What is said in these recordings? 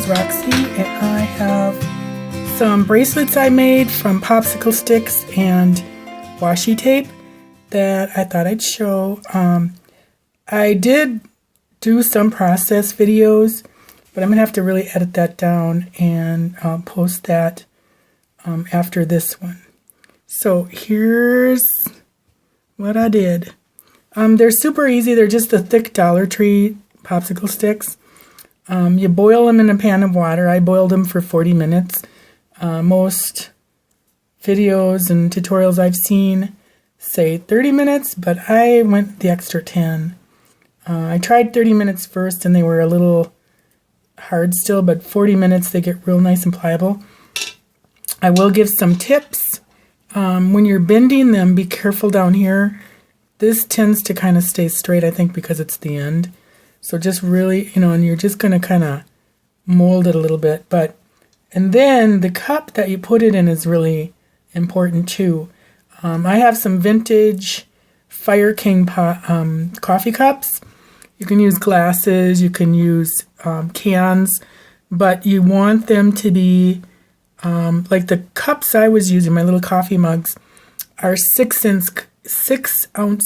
is Roxy, and I have some bracelets I made from popsicle sticks and washi tape that I thought I'd show. I did do some process videos, but I'm going to have to really edit that down and post that after this one. So here's what I did. They're super easy. They're just the thick Dollar Tree popsicle sticks. You boil them in a pan of water. I boiled them for 40 minutes. Most videos and tutorials I've seen say 30 minutes, but I went the extra 10. I tried 30 minutes first and they were a little hard still, but 40 minutes they get real nice and pliable. I will give some tips. When you're bending them, be careful down here. This tends to kind of stay straight, I think, because it's the end. So just really, and you're just going to kind of mold it a little bit. And then the cup that you put it in is really important too. I have some vintage Fire King coffee cups. You can use glasses, you can use cans, but you want them to be, like the cups I was using, my little coffee mugs, are 6-ounce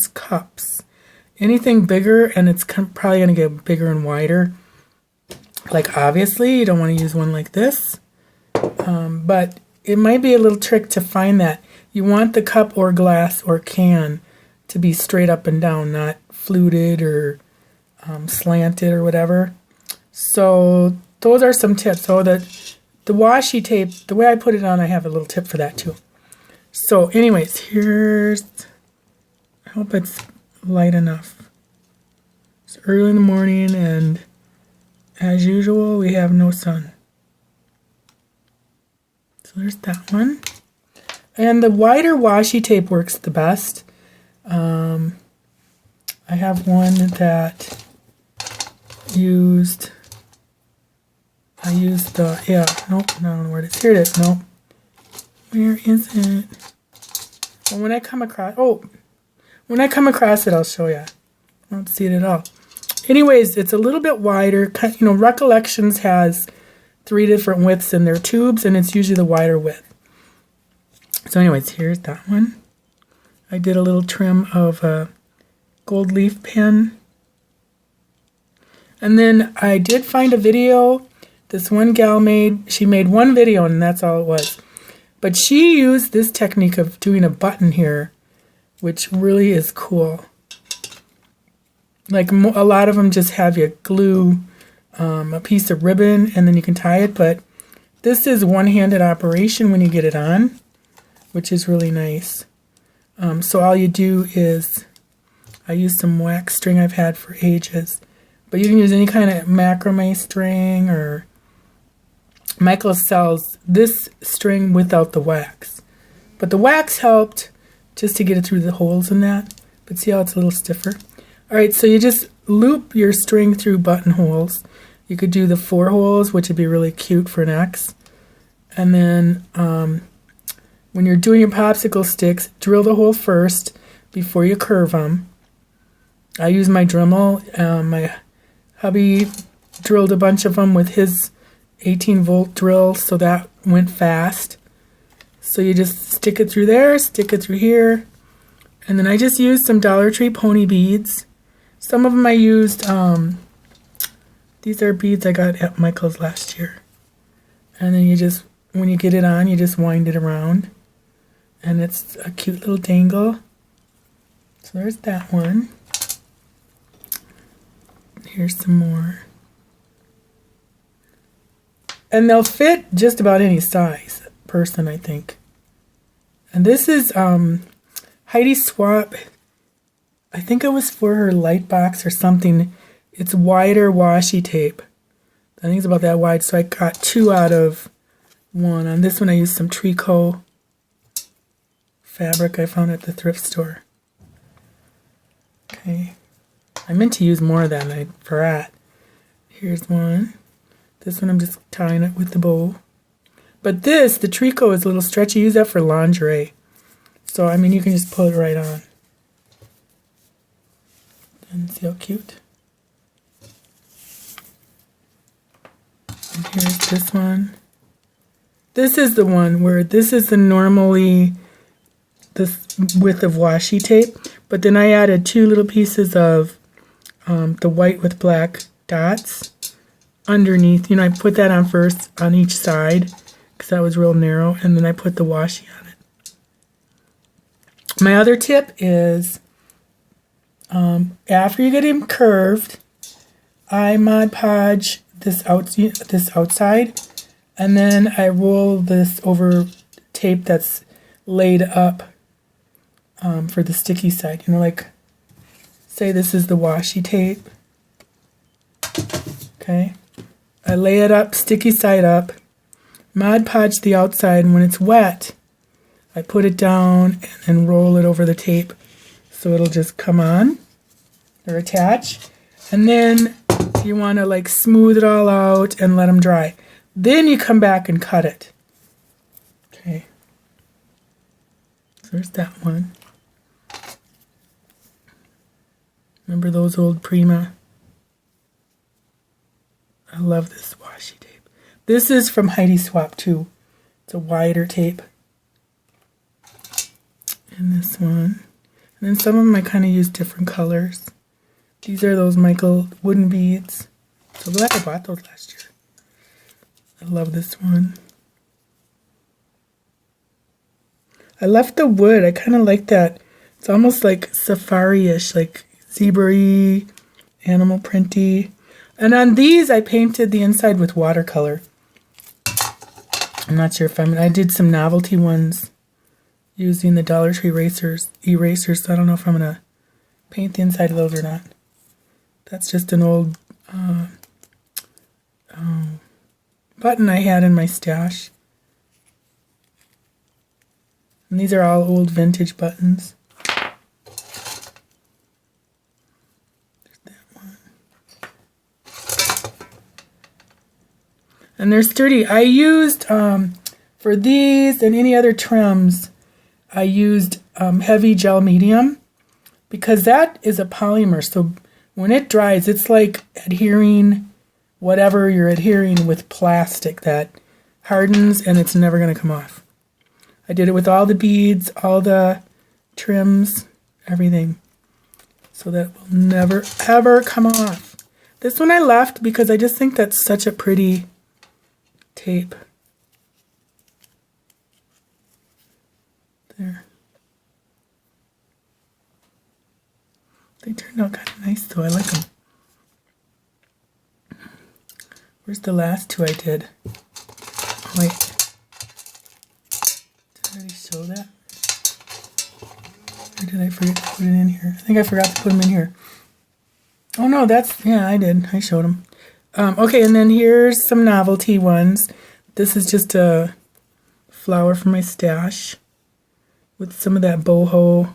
cups. Anything bigger, and it's probably going to get bigger and wider. Like, obviously, you don't want to use one like this. But it might be a little trick to find that. You want the cup or glass or can to be straight up and down, not fluted or slanted or whatever. So those are some tips. So the washi tape, the way I put it on, I have a little tip for that too. So anyways, I hope it's light enough. It's early in the morning, and as usual, we have no sun. So there's that one. And the wider washi tape works the best. I have one that I used the, nope, I don't know where it is. Here it is, nope. Where is it? Well, when I come across it, I'll show you. I don't see it at all. Anyways, it's a little bit wider. Recollections has 3 different widths in their tubes, and it's usually the wider width. So anyways, here's that one. I did a little trim of a gold leaf pen. And then I did find a video this one gal she made one video, and that's all it was. But she used this technique of doing a button here, which really is cool. Like a lot of them just have you glue a piece of ribbon and then you can tie it, but this is one-handed operation when you get it on, which is really nice. So all you do is, I use some wax string I've had for ages, but you can use any kind of macrame string, or Michael sells this string without the wax. But the wax helped just to get it through the holes in that. But see how it's a little stiffer? Alright, so you just loop your string through buttonholes. You could do the 4 holes, which would be really cute for necks. And then when you're doing your popsicle sticks, drill the hole first before you curve them. I use my Dremel. My hubby drilled a bunch of them with his 18-volt drill, so that went fast. So you just stick it through there, stick it through here, and then I just used some Dollar Tree pony beads. Some of them I used, these are beads I got at Michael's last year. And then you just, when you get it on, you just wind it around. And it's a cute little dangle. So there's that one. Here's some more. And they'll fit just about any size person, I think. And this is Heidi Swap. I think it was for her light box or something. It's wider washi tape. I think it's about that wide, so I got 2 out of 1. On this one I used some tricot fabric I found at the thrift store. Okay. I meant to use more of that and I forgot. Here's one. This one I'm just tying it with the bow. But this, the tricot, is a little stretchy. Use that for lingerie. So, I mean, you can just pull it right on. And see how cute? And here's this one. This is the one where this is the normally this width of washi tape, but then I added 2 little pieces of the white with black dots underneath. You know, I put that on first on each side because that was real narrow, and then I put the washi on it. My other tip is after you get him curved, I Mod Podge this outside, and then I roll this over tape that's laid up for the sticky side. You know, like, say this is the washi tape. Okay. I lay it up, sticky side up, Mod Podge the outside, and when it's wet, I put it down and then roll it over the tape so it'll just come on or attach. And then you want to like smooth it all out and let them dry. Then you come back and cut it. Okay. So there's that one. Remember those old Prima? I love this washi tape. This is from Heidi Swap too. It's a wider tape. And this one. And then some of them I kind of use different colors. These are those Michael wooden beads. So glad I bought those last year. I love this one. I left the wood. I kind of like that. It's almost like safari-ish, like zebra-y, animal printy. And on these, I painted the inside with watercolor. I'm not sure if I did some novelty ones using the Dollar Tree erasers, so I don't know if I'm going to paint the inside of those or not. That's just an old button I had in my stash. And these are all old vintage buttons. There's that one. And they're sturdy. I used, for these and any other trims, I used heavy gel medium because that is a polymer. So when it dries, it's like adhering whatever you're adhering with plastic that hardens and it's never going to come off. I did it with all the beads, all the trims, everything. So that will never, ever come off. This one I left because I just think that's such a pretty tape. There. They turned out kind of nice though. I like them. Where's the last 2 I did? Oh, wait. Did I already show that? Or did I forget to put it in here? I think I forgot to put them in here. Oh no, that's, yeah, I did. I showed them. Okay, and then here's some novelty ones. This is just a flower from my stash with some of that boho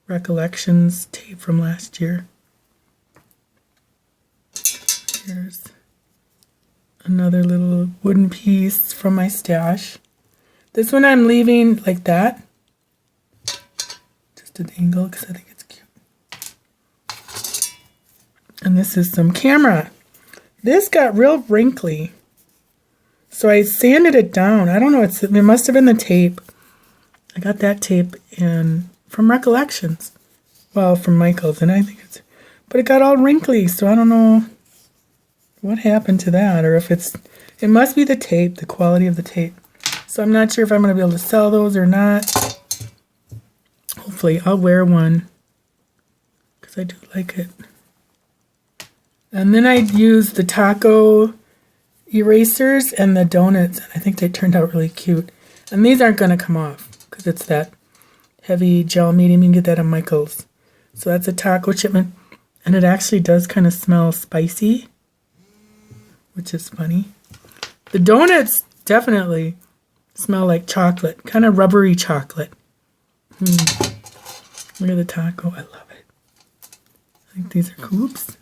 recollections tape from last year. Here's another little wooden piece from my stash. This one I'm leaving like that. Just an angle because I think it's cute. And this is some camera. This got real wrinkly. So I sanded it down. I don't know, it must have been the tape. I got that tape from Recollections. Well, from Michael's, and I think it's, but it got all wrinkly, so I don't know what happened to that, or if it must be the tape, the quality of the tape. So I'm not sure if I'm going to be able to sell those or not. Hopefully, I'll wear one, because I do like it. And then I used the taco erasers and the donuts, and I think they turned out really cute. And these aren't going to come off, because it's that heavy gel medium. You can get that at Michael's. So that's a taco shipment. And it actually does kind of smell spicy, which is funny. The donuts definitely smell like chocolate, kind of rubbery chocolate. Look at the taco. I love it. I think these are cool. Oops.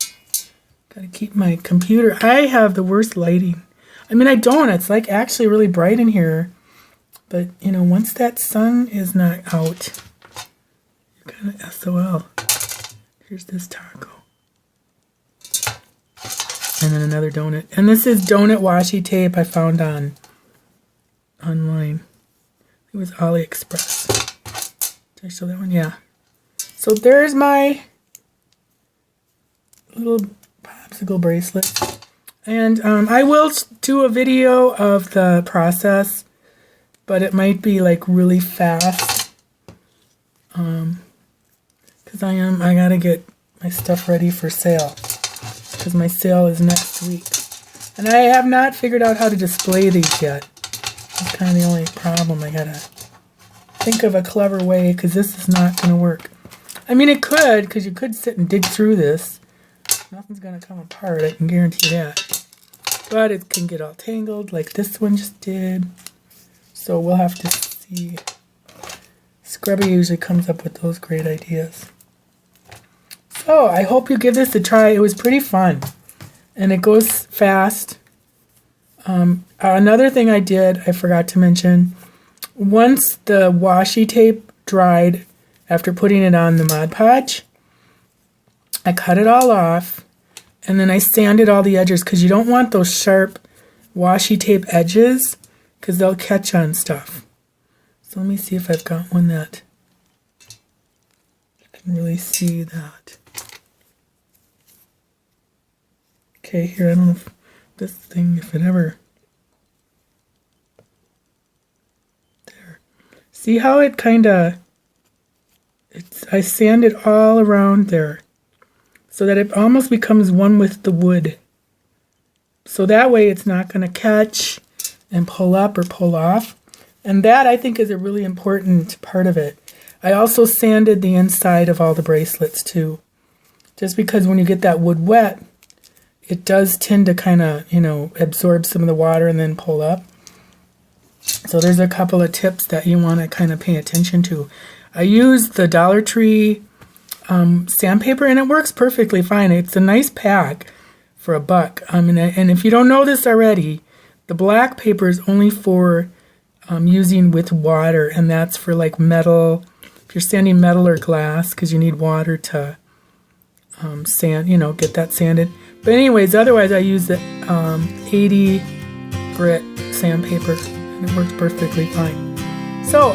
Gotta keep my computer. I have the worst lighting. I mean, I don't. It's like actually really bright in here. But, you know, once that sun is not out, you're kind of SOL. Here's this taco. And then another donut. And this is donut washi tape I found online. It was AliExpress. Did I show that one? Yeah. So there's my little popsicle bracelet. And I will do a video of the process, but it might be like really fast. Because I gotta get my stuff ready for sale. Because my sale is next week. And I have not figured out how to display these yet. That's kind of the only problem. I gotta think of a clever way, because this is not gonna work. I mean, it could, because you could sit and dig through this. Nothing's gonna come apart, I can guarantee that. But it can get all tangled like this one just did. So we'll have to see. Scrubby usually comes up with those great ideas. So I hope you give this a try. It was pretty fun. And it goes fast. Another thing I did, I forgot to mention. Once the washi tape dried after putting it on the Mod Podge, I cut it all off. And then I sanded all the edges, because you don't want those sharp washi tape edges, because they'll catch on stuff. So let me see if I've got one that you can really see that. Okay, here, I don't know if this thing, if it ever... There. See how it kind of... I sanded all around there, so that it almost becomes one with the wood. So that way it's not going to catch and pull up or pull off. And that, I think, is a really important part of it. I also sanded the inside of all the bracelets too. Just because when you get that wood wet, it does tend to kind of, you know, absorb some of the water and then pull up. So there's a couple of tips that you want to kind of pay attention to. I used the Dollar Tree sandpaper, and it works perfectly fine. It's a nice pack for $1. And if you don't know this already, the black paper is only for using with water, and that's for like metal. If you're sanding metal or glass, because you need water to sand, you know, get that sanded. But anyways, otherwise I use the 80 grit sandpaper, and it works perfectly fine. So,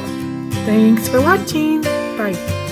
thanks for watching. Bye.